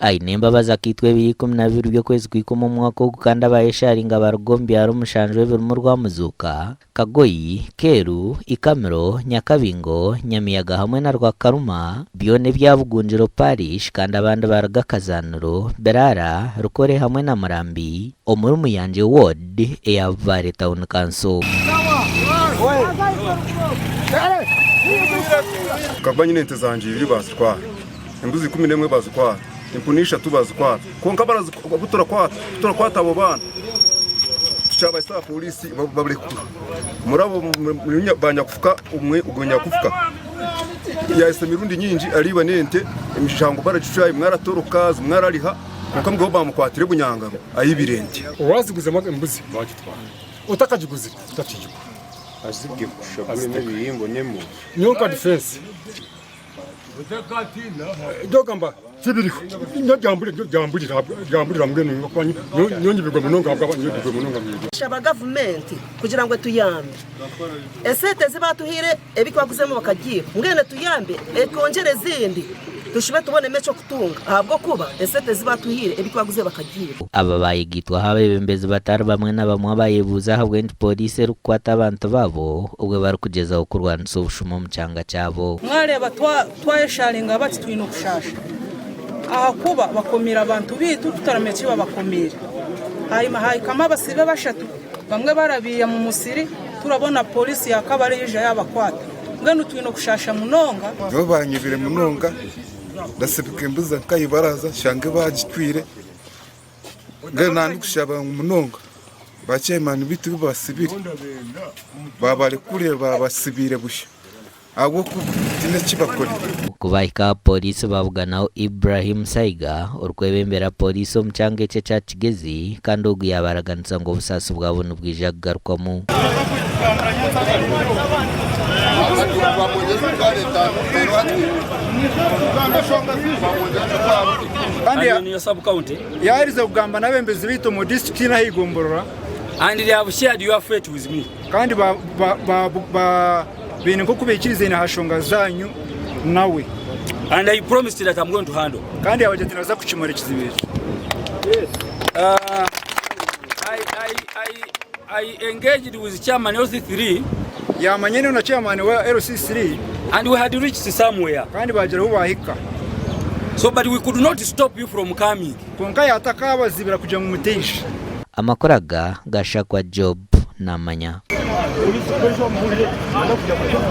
Ainemba bazakitwe 2012 by'okwezi kw'ikumi umwaka w'Uganda bayesharinga barugombyara umushanju w'ebirumu Rwamuzuka, Kagoyi, Keru, Ikamiro, Nyakabingo, Nyamiyaga hamwe na Rwakaruma byone byabugungiro parish kandi abandi baragakazanuro Mbarara, Rukore hamwe na Murambi omurumu yanje ward eya Vare Town Council. Kabanye nente zanje ibyo bazitwara imbuzi 11 bazitwara impunisha tubazitwara konka barazi turakwata abo bana tucaba isa polisi baburekura murabo banyakufuka umwe ugonya kufuka yahise mirundi nyinji ariba nente imishango baracucaye mwaratoroka mwarariha konka mgo bamukwatire bunyangaro ayibirente waziguze imbuzi bagitwara utakajiguze tutatiyo azibwe kushabure n'ibihimbo nemo nyoka defense dogamba kibiriho njyambulira mbwene ngakwanyi nyongibirwa munonga bw'abanyogibirwa munonga mwibyo shaba government kugira ngo tuyambe esete zibatuhire ebikwaguzemo bakagira ngene tuyambe ekongere zindi tushube tubone mecho kutunga ahabwo kuba esete zibatuhire ebikwaguze bakagira aba bayigitwa habebembezi batari bamwe na bamwe abayebuza habwe polisi rukwata abantu babo ubwo bari kugeza kurwanisa ubushumo mu cyanga cyabo mwareba twayesharinga bati twino kushasha aha kuba bakomira abantu bitu tutarametse babakomira hayi kama basibe bashatu bamwe barabiya mu musiri turabona polisi ya Kabale yije yabakwata ngene twino kushasha munonga bo banyibire munonga ndasebike imbuza kayibaraza shange bagitwire ngana ndikushaba munonga bacemana bitu basibire babale kure babasibire busha abo kutina kibakora kubaika polisi bavuganaho Ibrahim Saiga urwebembera polisi omucyange cye cya Kigezi kandi ugu yabaraganisa ngo Obusaasi bwabona bwije kugarukamo yarize kugamba nabembezi bito mu district na Higomborora and they have shared your fate with me kandi ba bene ko kubekirize na hashonga zanyu nawe and I promised that I'm going to handle kandi abajetina za kuchimara kizibiri yes I engaged with chairman LC3 ya manyene na chairman wa LC3 and we had reached somewhere kandi bagera ho bahika so but we could not stop you from coming konka yatakaba zibira kuja mu muteshi amakoraga gashakwa job namanya